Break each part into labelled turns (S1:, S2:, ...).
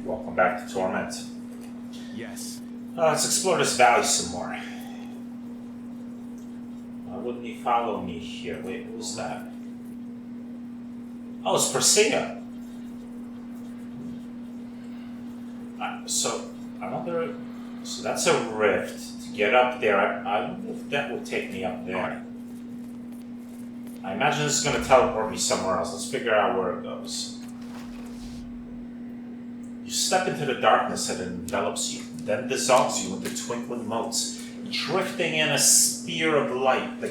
S1: Welcome back to Torment.
S2: Yes.
S1: Let's explore this valley some more. Why wouldn't he follow me here? Wait, who's that? Oh, it's Persea. So that's a rift. To get up there, I don't know if that will take me up there. I imagine this is going to teleport me somewhere else. Let's figure out where it goes. You step into the darkness that envelops you, then dissolves you into twinkling motes, drifting in a sphere of light.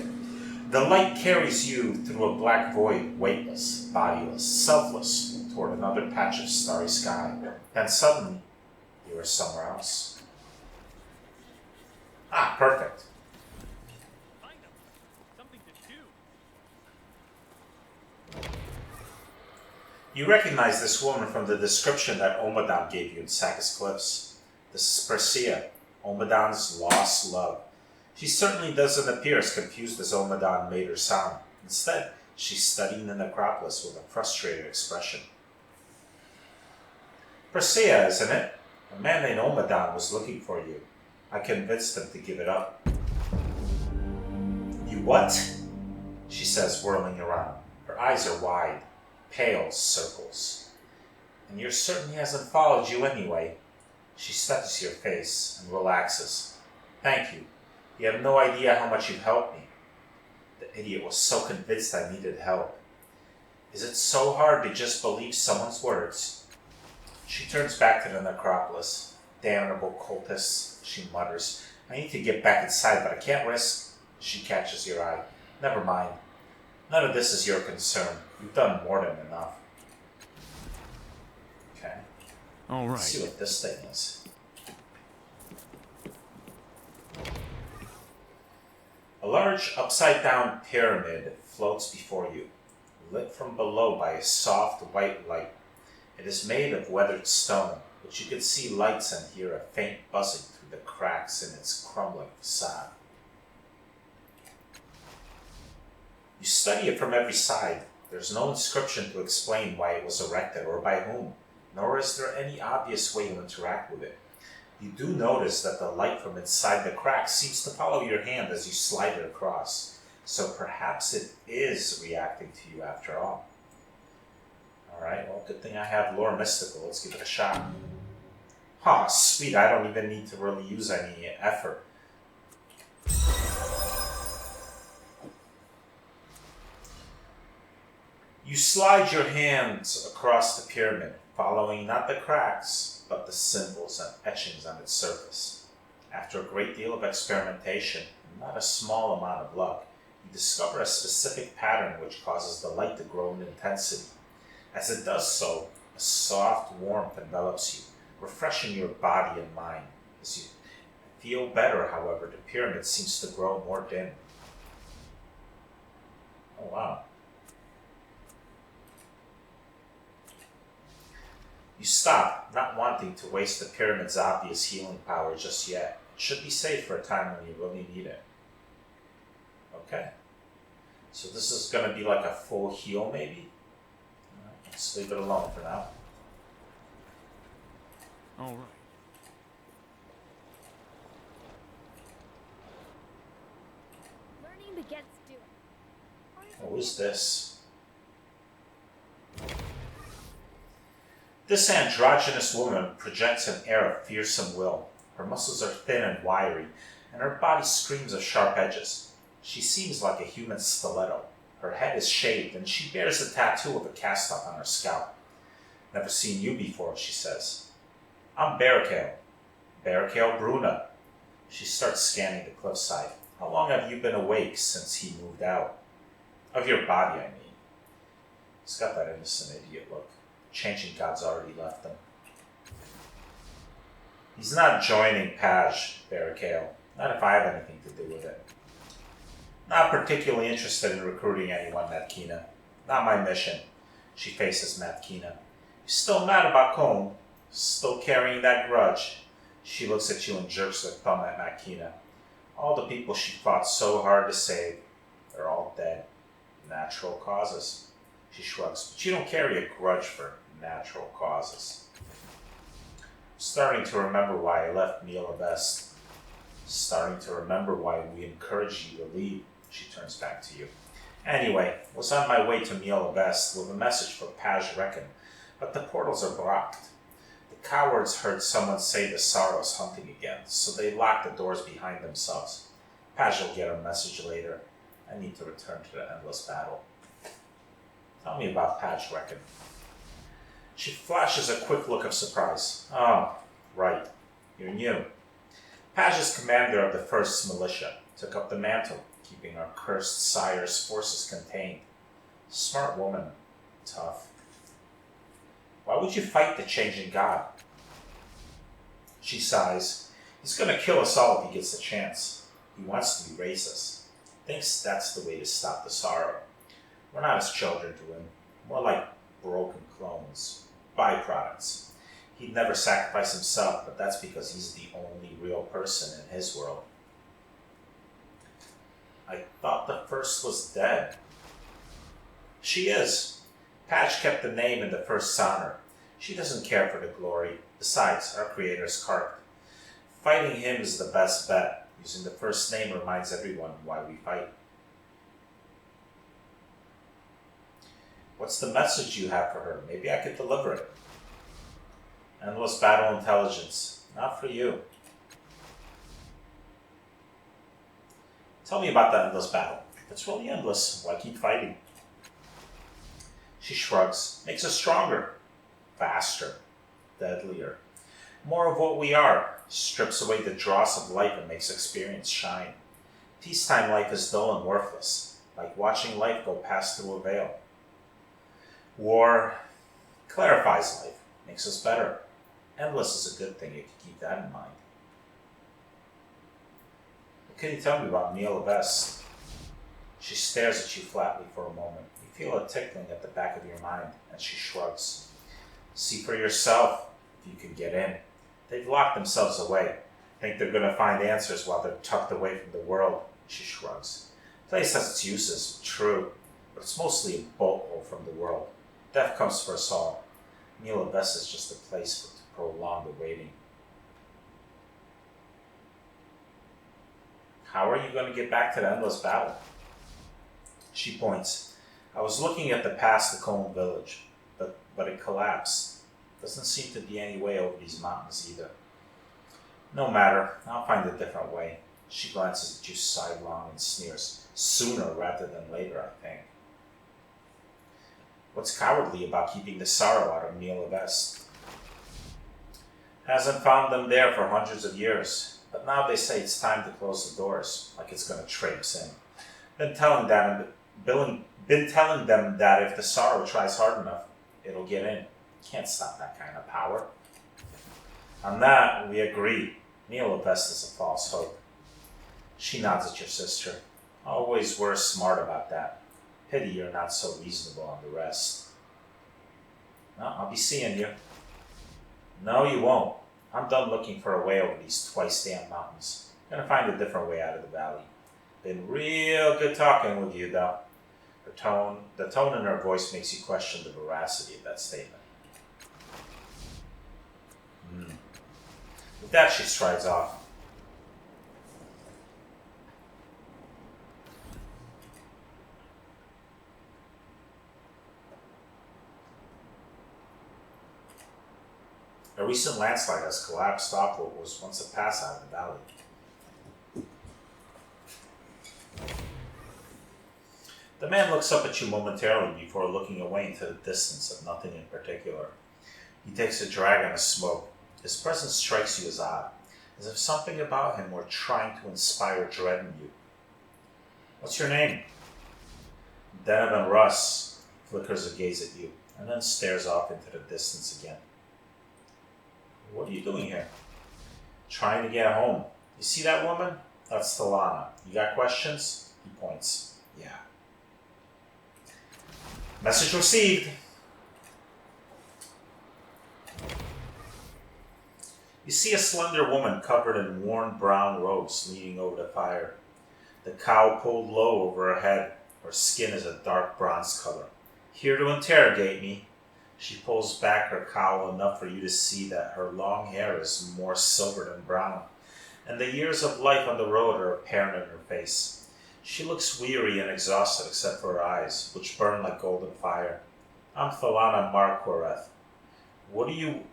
S1: The light carries you through a black void, weightless, bodiless, selfless, toward another patch of starry sky. Then suddenly, you are somewhere else. Ah, perfect. You recognize this woman from the description that Omadon gave you in Sakis Cliffs. This is Persea, Omadon's lost love. She certainly doesn't appear as confused as Omadon made her sound. Instead, she's studying the necropolis with a frustrated expression. Persea, isn't it? A man named Omadon was looking for you. I convinced him to give it up. You what? She says, whirling around. Her eyes are wide. Pale circles. And you're certain he hasn't followed you anyway. She studies your face and relaxes. Thank you. You have no idea how much you've helped me. The idiot was so convinced I needed help. Is it so hard to just believe someone's words? She turns back to the necropolis. Damnable cultists, she mutters. I need to get back inside, but I can't risk. She catches your eye. Never mind. None of this is your concern. You've done more than enough. Okay.
S2: All right.
S1: Let's see what this thing is. A large upside-down pyramid floats before you, lit from below by a soft white light. It is made of weathered stone, but you can see lights and hear a faint buzzing through the cracks in its crumbling facade. You study it from every side. There's no inscription to explain why it was erected or by whom, nor is there any obvious way to interact with it. You do notice that the light from inside the cracks seems to follow your hand as you slide it across, so perhaps it is reacting to you after all. Alright, well, good thing I have Lore Mystical. Let's give it a shot. Oh, sweet, I don't even need to really use any effort. You slide your hands across the pyramid, following not the cracks, but the symbols and etchings on its surface. After a great deal of experimentation, and not a small amount of luck, you discover a specific pattern which causes the light to grow in intensity. As it does so, a soft warmth envelops you, refreshing your body and mind. As you feel better, however, the pyramid seems to grow more dim. Oh, wow. You stop, not wanting to waste the pyramid's obvious healing power just yet. It should be safe for a time when you really need it. Okay. So this is going to be like a full heal, maybe? All right, let's leave it alone for now.
S2: All right.
S3: Learning begets doing.
S1: What is this? This androgynous woman projects an air of fearsome will. Her muscles are thin and wiry, and her body screams of sharp edges. She seems like a human stiletto. Her head is shaved, and she bears a tattoo of a cast-off on her scalp. Never seen you before, she says. I'm Barricale. Barricale Bruna. She starts scanning the cliffside. How long have you been awake since he moved out? Of your body, I mean. He's got that innocent idiot look. Changing God's already left him. He's not joining Paj, Barricale. Not if I have anything to do with it. Not particularly interested in recruiting anyone, Matkina. Not my mission. She faces Matkina. You're still mad about Cone? Still carrying that grudge? She looks at you and jerks her thumb at Matkina. All the people she fought so hard to save, they're all dead. Natural causes. She shrugs. But you don't carry a grudge for natural causes. Starting to remember why I left Mila Best. Starting to remember why we encouraged you to leave. She turns back to you. Anyway, was on my way to Mila Best with a message for Paj Reckon, but the portals are blocked. The cowards heard someone say the Sorrow's hunting again, so they locked the doors behind themselves. Paj will get a message later. I need to return to the endless battle. Tell me about Paj Reckon. She flashes a quick look of surprise. Oh, right. You're new. Paj is commander of the 1st Militia, took up the mantle, keeping our cursed sire's forces contained. Smart woman. Tough. Why would you fight the changing god? She sighs. He's going to kill us all if he gets the chance. He wants to erase us. Thinks that's the way to stop the sorrow. We're not his children to him. More like broken clones. Byproducts. He'd never sacrifice himself, but that's because he's the only real person in his world. I thought the first was dead. She is. Patch kept the name in the first's honor. She doesn't care for the glory. Besides, our creator's carved. Fighting him is the best bet. Using the first name reminds everyone why we fight. What's the message you have for her? Maybe I could deliver it. Endless battle intelligence. Not for you. Tell me about that endless battle. If it's really endless, why keep fighting? She shrugs. Makes us stronger. Faster. Deadlier. More of what we are. Strips away the dross of life and makes experience shine. Peacetime life is dull and worthless. Like watching life go past through a veil. War clarifies life. Makes us better. Endless is a good thing. You can keep that in mind. What can you tell me about Mila Best? She stares at you flatly for a moment. You feel a tickling at the back of your mind, and she shrugs. See for yourself if you can get in. They've locked themselves away. Think they're going to find answers while they're tucked away from the world. She shrugs. Place has its uses, true, but it's mostly a bolt hole from the world. Death comes for us all. Mila Best is just a place to prolong the waiting. How are you going to get back to the endless battle? She points. I was looking at the past Lacombe village, but it collapsed. Doesn't seem to be any way over these mountains either. No matter, I'll find a different way. She glances at you sidelong and sneers. Sooner rather than later, I think. What's cowardly about keeping the sorrow out of Mila Best? Hasn't found them there for hundreds of years, but now they say it's time to close the doors, like it's going to trade us in. Been telling them that if the sorrow tries hard enough, it'll get in. Can't stop that kind of power. On that, we agree. Mila Best is a false hope. She nods at your sister. Always were smart about that. Pity you're not so reasonable on the rest. Well, I'll be seeing you. No, you won't. I'm done looking for a way over these twice damn mountains. Gonna find a different way out of the valley. Been real good talking with you, though. The tone in her voice makes you question the veracity of that statement. With that, she strides off. A recent landslide has collapsed off what was once a pass out of the valley. The man looks up at you momentarily before looking away into the distance at nothing in particular. He takes a drag on a smoke. His presence strikes you as odd, as if something about him were trying to inspire dread in you. What's your name? Donovan Russ flickers a gaze at you, and then stares off into the distance again. What are you doing here? Trying to get home. You see that woman? That's Talana. You got questions? He points. Yeah. Message received. You see a slender woman covered in worn brown robes leaning over the fire. The cowl pulled low over her head. Her skin is a dark bronze color. Here to interrogate me. She pulls back her cowl enough for you to see that her long hair is more silver than brown, and the years of life on the road are apparent in her face. She looks weary and exhausted except for her eyes, which burn like golden fire. I'm Thalana Marquareth. What do you...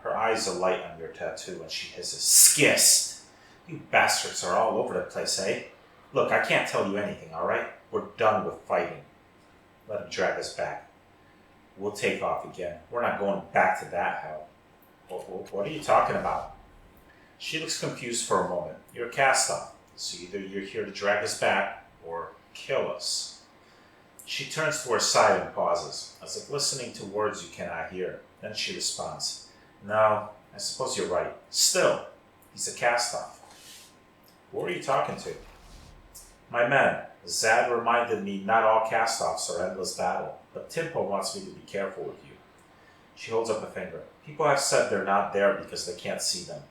S1: Her eyes alight on your tattoo, and she hisses, Skist! You bastards are all over the place, eh? Look, I can't tell you anything, alright? We're done with fighting. Let him drag us back. We'll take off again. We're not going back to that hell. What are you talking about? She looks confused for a moment. You're a cast-off, so either you're here to drag us back or kill us. She turns to her side and pauses, as if listening to words you cannot hear. Then she responds, No, I suppose you're right. Still, he's a cast-off. Who are you talking to? My men. Zad reminded me not all cast-offs are endless battle, but Timpo wants me to be careful with you. She holds up a finger. People have said they're not there because they can't see them,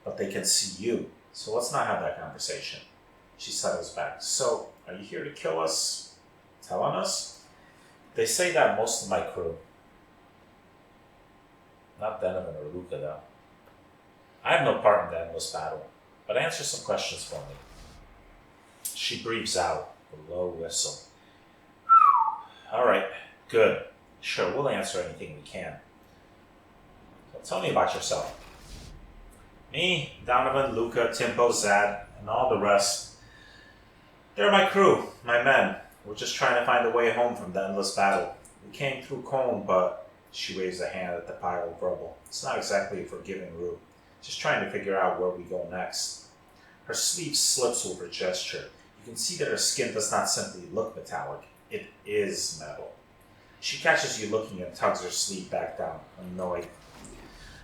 S1: but they can see you, so let's not have that conversation. She settles back. So, are you here to kill us? Telling us? They say that most of my crew. Not Donovan or Luca, though. I have no part in the endless battle, but answer some questions for me. She breathes out, a low whistle. Alright, good. Sure, we'll answer anything we can. So tell me about yourself. Me, Donovan, Luca, Timpo, Zad, and all the rest. They're my crew, my men. We're just trying to find a way home from the endless battle. We came through Cone, but... She waves a hand at the pile of rubble. It's not exactly a forgiving route. Just trying to figure out where we go next. Her sleeve slips with her gesture. You can see that her skin does not simply look metallic. It is metal. She catches you looking and tugs her sleeve back down, annoyed.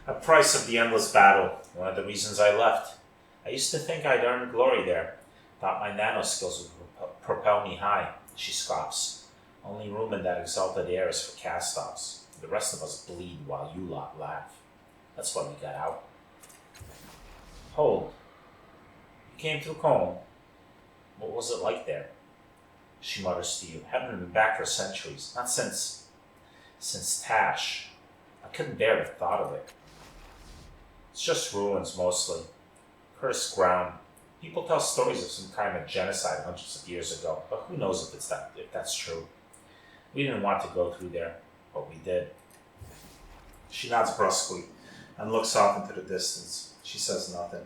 S1: A price of the endless battle. One of the reasons I left. I used to think I'd earned glory there. Thought my nano skills would propel me high. She scoffs. Only room in that exalted air is for cast-offs. The rest of us bleed while you lot laugh. That's why we got out. Hold. You came through Cone. What was it like there? She mutters to you. Haven't been back for centuries. Not since Tash. I couldn't bear the thought of it. It's just ruins, mostly. Cursed ground. People tell stories of some kind of genocide hundreds of years ago, but who knows if that's true. We didn't want to go through there, but we did. She nods brusquely and looks off into the distance. She says nothing.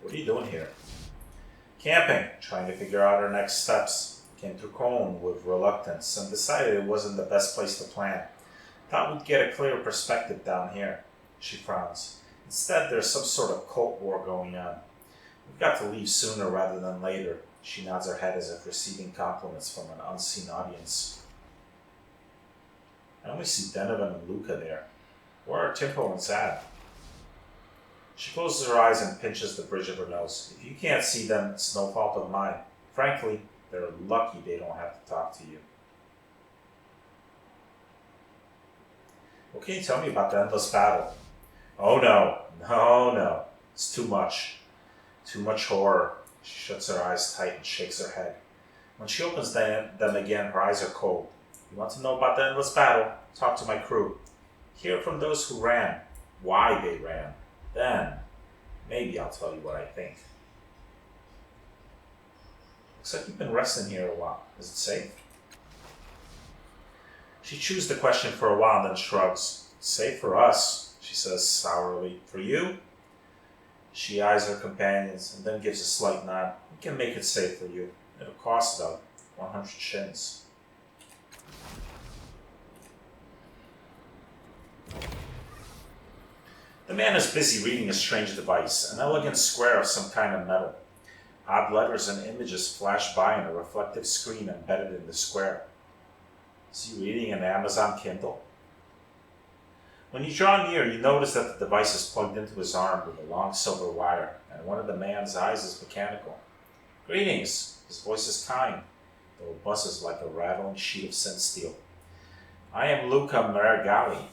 S1: What are you doing here? Camping, trying to figure out our next steps. Came through Cone with reluctance and decided it wasn't the best place to plan. Thought we'd get a clearer perspective down here. She frowns. Instead, there's some sort of cult war going on. We've got to leave sooner rather than later. She nods her head as if receiving compliments from an unseen audience. I only see Donovan and Luca there. Where are Timpo and Zad? She closes her eyes and pinches the bridge of her nose. If you can't see them, it's no fault of mine. Frankly, they're lucky they don't have to talk to you. What can you tell me about the endless battle? Oh no. It's too much. Too much horror. She shuts her eyes tight and shakes her head. When she opens them again, her eyes are cold. You want to know about the endless battle? Talk to my crew. Hear from those who ran. Why they ran. Then, maybe I'll tell you what I think. Looks like you've been resting here a while. Is it safe? She chews the question for a while and then shrugs. Safe for us, she says sourly. For you? She eyes her companions and then gives a slight nod. We can make it safe for you. It'll cost about 100 shins. The man is busy reading a strange device, an elegant square of some kind of metal. Odd letters and images flash by on a reflective screen embedded in the square. Is he reading an Amazon Kindle? When you draw near, you notice that the device is plugged into his arm with a long silver wire, and one of the man's eyes is mechanical. Greetings! His voice is kind, though it buzzes like a rattling sheet of scent steel. I am Luca Marigali.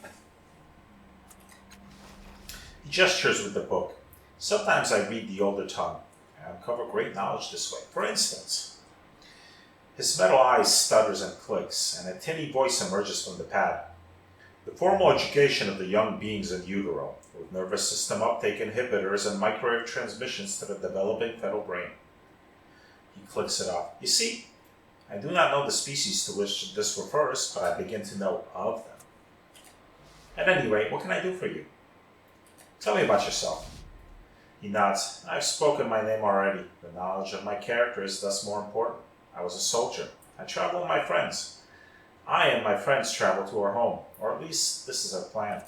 S1: He gestures with the book. Sometimes I read the older tongue. I uncover great knowledge this way. For instance, His metal eye stutters and clicks, and a tinny voice emerges from the pad. The formal education of the young beings in utero, with nervous system uptake inhibitors and microwave transmissions to the developing fetal brain. He clicks it off. You see, I do not know the species to which this refers, but I begin to know of them. At any rate, what can I do for you? Tell me about yourself. He nods. I've spoken my name already. The knowledge of my character is thus more important. I was a soldier. I travel with my friends. I and my friends travel to our home, or at least this is our plan.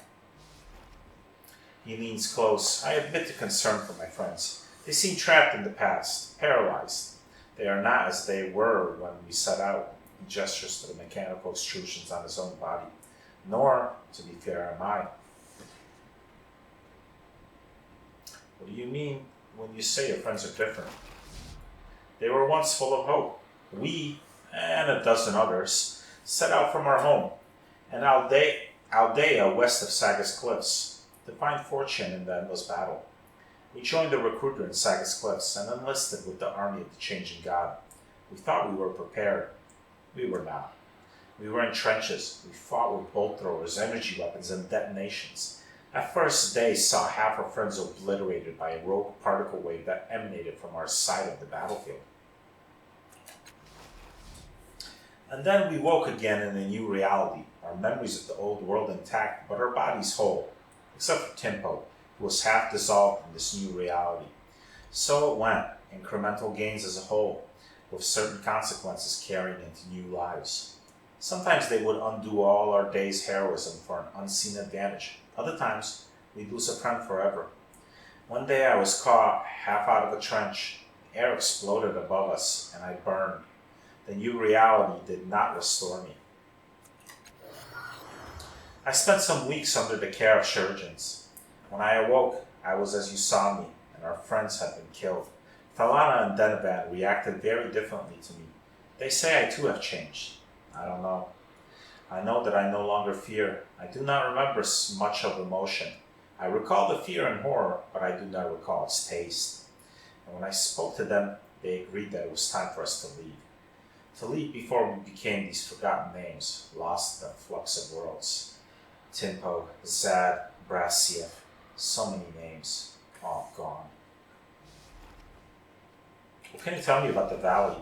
S1: He leans close. I admit to concern for my friends. They seem trapped in the past, paralyzed. They are not as they were when we set out. He gestures to the mechanical extrusions on his own body. Nor, to be fair, am I. What do you mean when you say your friends are different? They were once full of hope. We, and a dozen others, set out from our home, and Aldea west of Sagas Cliffs, to find fortune in the endless battle. We joined a recruiter in Sagas Cliffs and enlisted with the army of the Changing God. We thought we were prepared. We were not. We were in trenches. We fought with bolt throwers, energy weapons, and detonations. That first day saw half our friends obliterated by a rogue particle wave that emanated from our side of the battlefield. And then we woke again in a new reality, our memories of the old world intact, but our bodies whole, except for Timpo, who was half dissolved in this new reality. So it went, incremental gains as a whole, with certain consequences carrying into new lives. Sometimes they would undo all our day's heroism for an unseen advantage. Other times, we'd lose a friend forever. One day I was caught half out of a trench. Air exploded above us, and I burned. The new reality did not restore me. I spent some weeks under the care of surgeons. When I awoke, I was as you saw me, and our friends had been killed. Talana and Denovan reacted very differently to me. They say I too have changed. I don't know. I know that I no longer fear. I do not remember much of emotion. I recall the fear and horror, but I do not recall its taste. And when I spoke to them, they agreed that it was time for us to leave. To leave before we became these forgotten names, lost in the flux of worlds. Timpo, Zad, Brasiev, so many names, all gone. What can you tell me about the valley?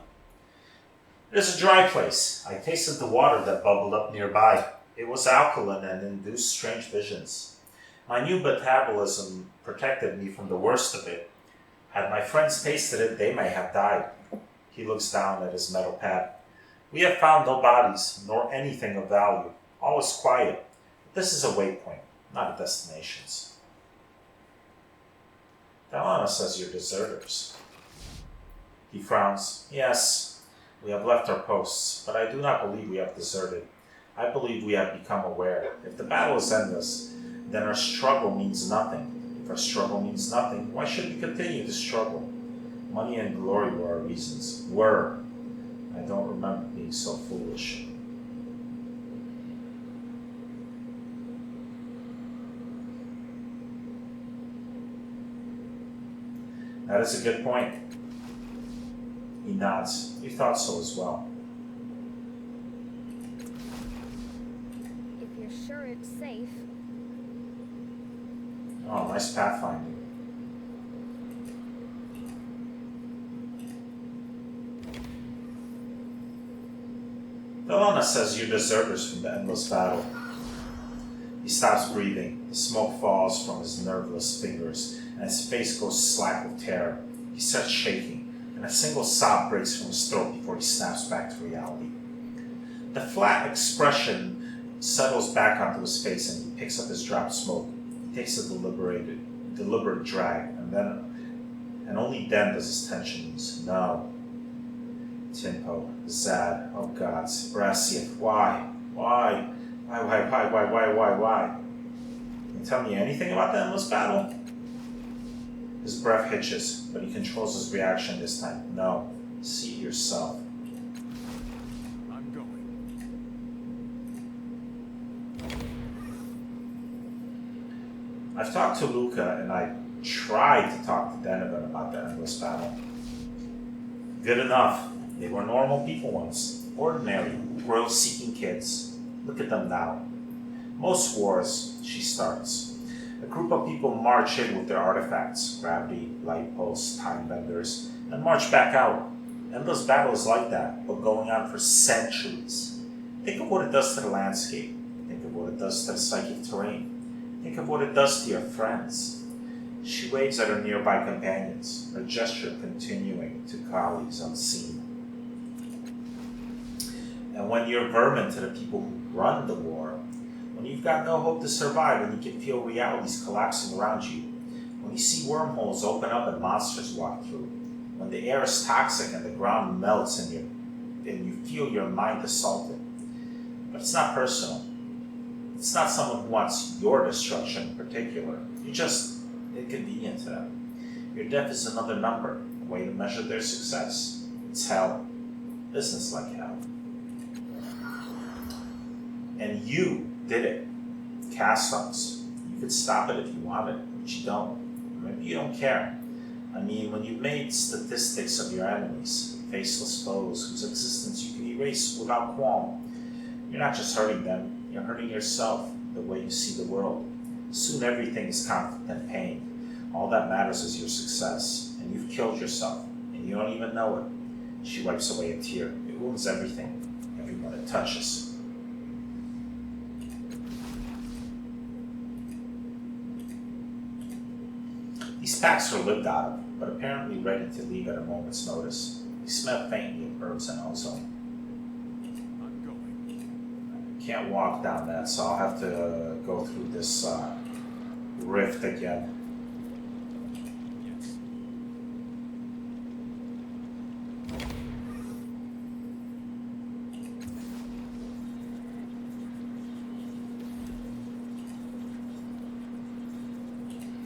S1: It is a dry place. I tasted the water that bubbled up nearby. It was alkaline and induced strange visions. My new metabolism protected me from the worst of it. Had my friends tasted it, they may have died. He looks down at his metal pad. We have found no bodies, nor anything of value. All is quiet. This is a waypoint, not a destination. Dalana says you're deserters. He frowns. Yes, we have left our posts, but I do not believe we have deserted. I believe we have become aware. If the battle is endless, then our struggle means nothing. If our struggle means nothing, why should we continue to struggle? Money and glory were our reasons. Were. I don't remember being so foolish. That is a good point. He nods. You thought so as well.
S3: If you're sure it's safe.
S1: Oh, nice pathfinding. Delana says you're deserters from the endless battle. He stops breathing. The smoke falls from his nerveless fingers, and his face goes slack with terror. He starts shaking, and a single sob breaks from his throat before he snaps back to reality. The flat expression settles back onto his face, and he picks up his dropped smoke. He takes a deliberate drag, and only then does his tension ease. No. Timpo, Zad, oh gods, Brasiev, why? Can you tell me anything about the endless battle? His breath hitches, but he controls his reaction this time. No, see it yourself.
S2: I'm going.
S1: I've talked to Luca, and I tried to talk to Denovan about the endless battle. Good enough. They were normal people once, ordinary, growth-seeking kids. Look at them now. Most wars, she starts. A group of people march in with their artifacts, gravity, light pulse, time benders, and march back out. Endless battles like that, but going on for centuries. Think of what it does to the landscape. Think of what it does to the psychic terrain. Think of what it does to your friends. She waves at her nearby companions, her gesture continuing to colleagues unseen. And when you're vermin to the people who run the war, when you've got no hope to survive and you can feel realities collapsing around you, when you see wormholes open up and monsters walk through, when the air is toxic and the ground melts and you feel your mind assaulted. But it's not personal. It's not someone who wants your destruction in particular. You're just inconvenient to them. Your death is another number, a way to measure their success. It's hell. Business like hell. And you did it. Cast-offs. You could stop it if you wanted, but you don't. Maybe you don't care. I mean, when you've made statistics of your enemies, faceless foes whose existence you can erase without qualm, you're not just hurting them, you're hurting yourself, the way you see the world. Soon everything is conflict and pain. All that matters is your success, and you've killed yourself, and you don't even know it. She wipes away a tear. It wounds everything, everyone it touches. These packs are lived out of, but apparently ready to leave at a moment's notice. They smell faintly of herbs and ozone.
S2: I'm going.
S1: I can't walk down that, so I'll have to go through this rift again.
S2: Yes.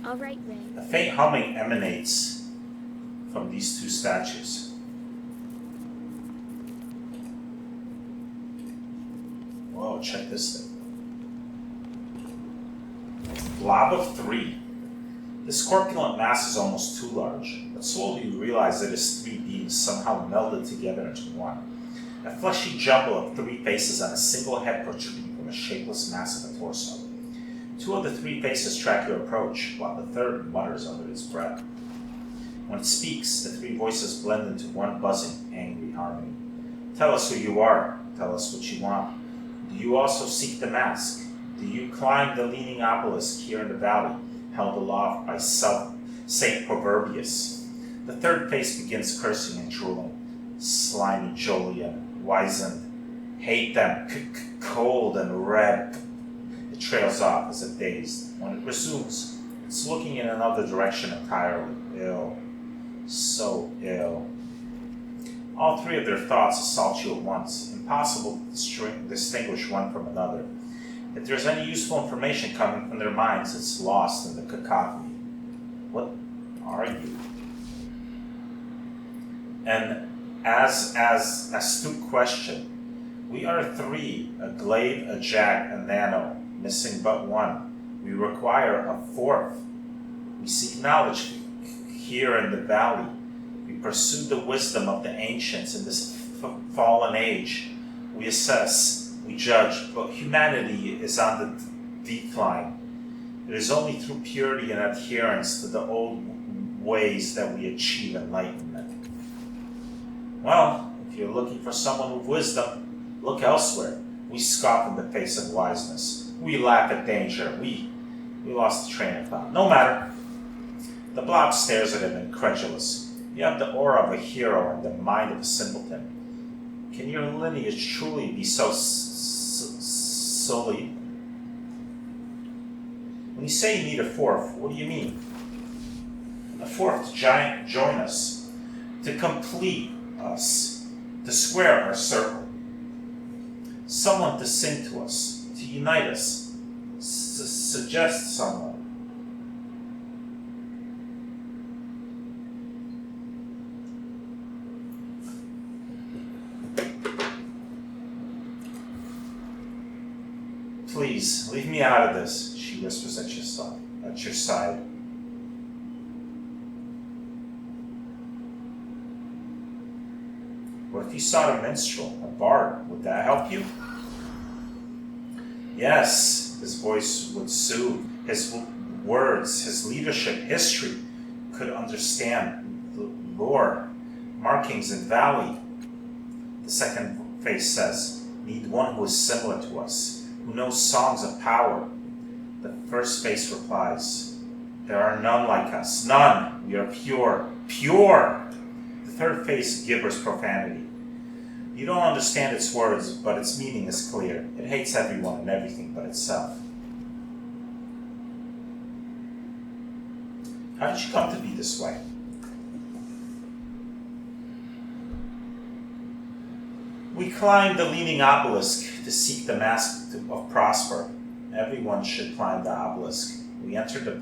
S3: All right, Ray.
S1: A faint humming emanates from these two statues. Whoa, check this thing. Blob of 3. This corpulent mass is almost too large, but slowly you realize that its 3 beings somehow melded together into one. A fleshy jumble of 3 faces and a single head protruding from a shapeless mass of a torso. 2 of the 3 faces track your approach, while the third mutters under its breath. When it speaks, the 3 voices blend into one buzzing, angry harmony. Tell us who you are. Tell us what you want. Do you also seek the mask? Do you climb the leaning obelisk here in the valley, held aloft by Saint Proverbius? The third face begins cursing and drooling. Slimy Jolian, wizened, hate them, cold and red. It trails off as if dazed. When it resumes, it's looking in another direction entirely. Ill. So ill. All 3 of their thoughts assault you at once. Impossible to distinguish one from another. If there's any useful information coming from their minds, it's lost in the cacophony. What are you? And as astute question, we are 3, a glaive, a jack, a nano, missing but one. We require a 4th. We seek knowledge here in the valley. We pursue the wisdom of the ancients in this fallen age. We assess, we judge, but humanity is on the decline. It is only through purity and adherence to the old ways that we achieve enlightenment. Well, if you're looking for someone with wisdom, look elsewhere. We scoff in the face of wiseness. We laugh at danger. We lost the train of thought. No matter. The blob stares at him, incredulous. You have the aura of a hero and the mind of a simpleton. Can your lineage truly be so sullied? When you say you need a 4th, what do you mean? A 4th giant join us, to complete us, to square our circle. Someone to sing to us, to unite us, suggest someone. Please, leave me out of this, she whispers at your side. What if you sought a minstrel, a bard? Would that help you? Yes, his voice would soothe. His words, his leadership, history could understand the lore, markings in valley. The second face says, need one who is similar to us, who knows songs of power. The first face replies, there are none like us, none. We are pure, pure. The third face gibbers profanity. You don't understand its words, but its meaning is clear. It hates everyone and everything but itself. How did you come to be this way? We climbed the leaning obelisk to seek the mask of Prosper. Everyone should climb the obelisk. We entered the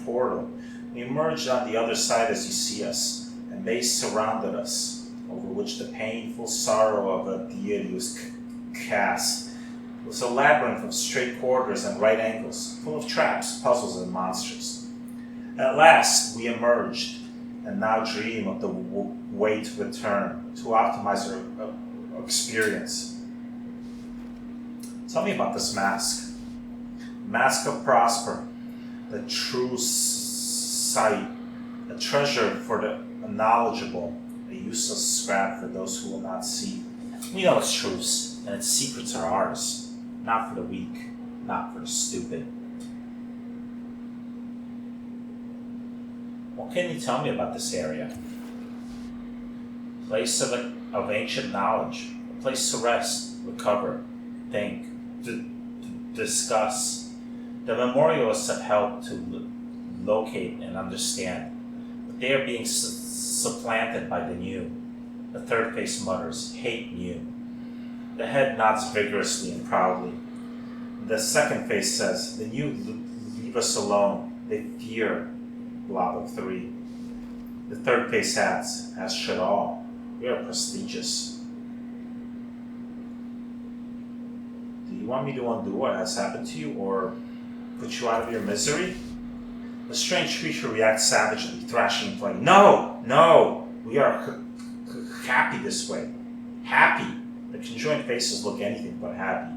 S1: portal. We emerged on the other side as you see us, and they surrounded us, over which the painful sorrow of a deity was cast. It was a labyrinth of straight corridors and right angles, full of traps, puzzles, and monsters. At last, we emerged, and now dream of the way to return, to optimize our experience. Tell me about this mask. Mask of Prosper, the true sight, a treasure for the knowledgeable, a useless scrap for those who will not see. We know its truths, and its secrets are ours, not for the weak, not for the stupid. What can you tell me about this area? Place of ancient knowledge, a place to rest, recover, think, discuss. The memorialists have helped to locate and understand, but they are being supplanted by the new. The third face mutters, hate new. The head nods vigorously and proudly. The second face says, the new leave us alone. They fear blob of three. The third face adds, as should all. We are prestigious. Do you want me to undo what has happened to you, or put you out of your misery? The strange creature reacts savagely, thrashing and playing. No! No! We are happy this way. Happy. The conjoined faces look anything but happy.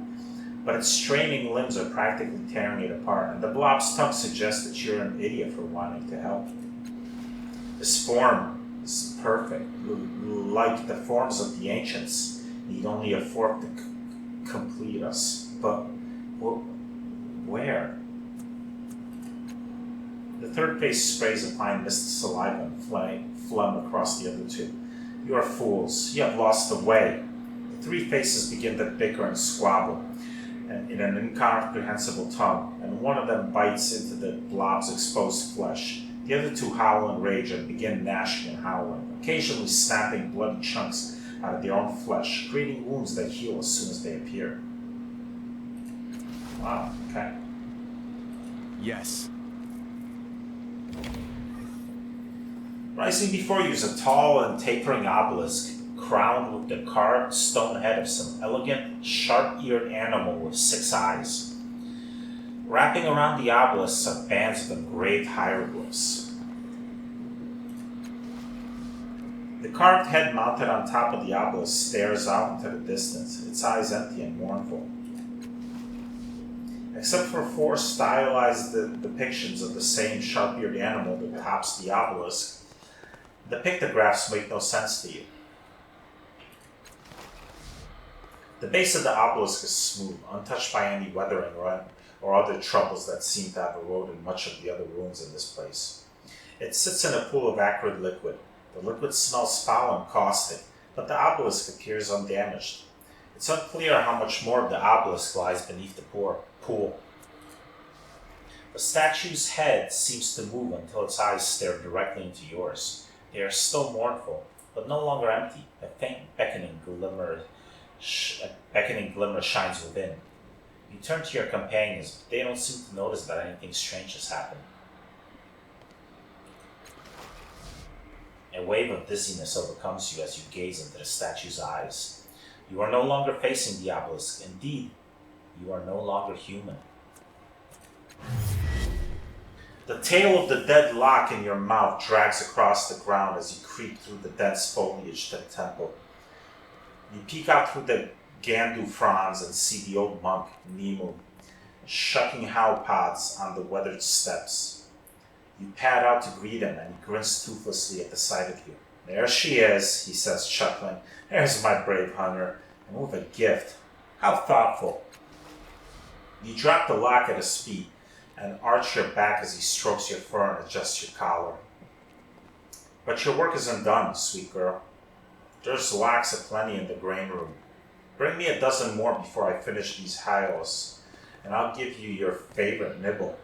S1: But its straining limbs are practically tearing it apart, and the blob's tongue suggests that you're an idiot for wanting to help. This form is perfect, like the forms of the ancients. Need only a fork to complete us. But where? The third face sprays a fine mist of saliva and phlegm across the other two. You are fools. You have lost the way. The three faces begin to bicker and squabble in an incomprehensible tongue, and one of them bites into the blob's exposed flesh. The other two howl in rage and begin gnashing and howling, occasionally snapping bloody chunks out of their own flesh, creating wounds that heal as soon as they appear. Wow, okay.
S2: Yes.
S1: Rising before you is a tall and tapering obelisk, crowned with the carved stone head of some elegant, sharp-eared animal with 6 eyes. Wrapping around the obelisk are bands of engraved hieroglyphs. The carved head mounted on top of the obelisk stares out into the distance, its eyes empty and mournful. Except for 4 stylized depictions of the same sharp-eared animal that tops the obelisk, the pictographs make no sense to you. The base of the obelisk is smooth, untouched by any weathering or other troubles that seem to have eroded much of the other ruins in this place. It sits in a pool of acrid liquid. The liquid smells foul and caustic, but the obelisk appears undamaged. It's unclear how much more of the obelisk lies beneath the pool. The statue's head seems to move until its eyes stare directly into yours. They are still mournful, but no longer empty. A faint beckoning glimmer shines within. You turn to your companions, but they don't seem to notice that anything strange has happened. A wave of dizziness overcomes you as you gaze into the statue's eyes. You are no longer facing the obelisk. Indeed, you are no longer human. The tail of the dead lock in your mouth drags across the ground as you creep through the dense foliage to the temple. You peek out through the gandu fronds and see the old monk, Nimu, shucking how pods on the weathered steps. You pad out to greet him, and he grins toothlessly at the sight of you. There she is, he says, chuckling. There's my brave hunter, and with a gift. How thoughtful. You drop the lock at his feet and arch your back as he strokes your fur and adjusts your collar. But your work isn't done, sweet girl. There's locks aplenty in the grain room. Bring me a dozen more before I finish these hyos, and I'll give you your favorite nibble.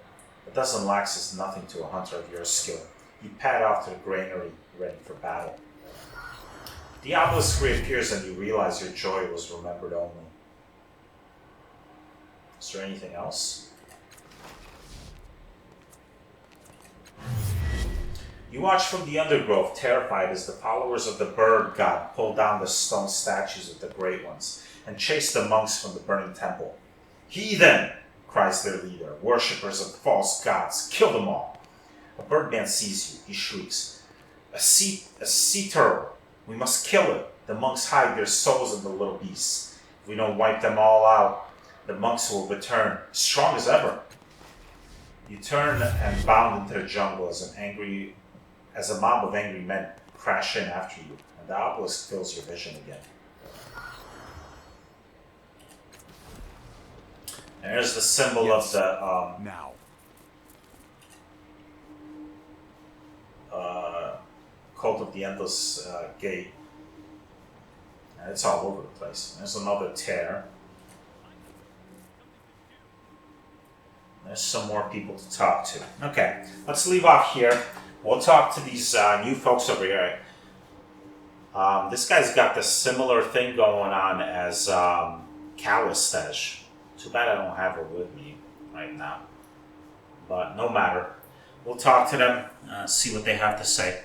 S1: A dozen lakhs is nothing to a hunter of your skill. You pad off to the granary, ready for battle. The obelisk reappears and you realize your joy was remembered only. Is there anything else? You watch from the undergrowth, terrified as the followers of the bird god pull down the stone statues of the great ones and chase the monks from the burning temple. Heathen! Cries their leader. Worshippers of false gods, kill them all. A birdman sees you. He shrieks. A sea turtle. We must kill it. The monks hide their souls in the little beasts. If we don't wipe them all out, the monks will return, strong as ever. You turn and bound into the jungle as a mob of angry men crash in after you, and the obelisk fills your vision again. And there's the symbol of the
S2: now.
S1: Cult of the Endless Gate. And it's all over the place. There's another tear. There's some more people to talk to. Okay, let's leave off here. We'll talk to these new folks over here. This guy's got the similar thing going on as Calistash. Too bad I don't have her with me right now. But no matter. We'll talk to them, see what they have to say.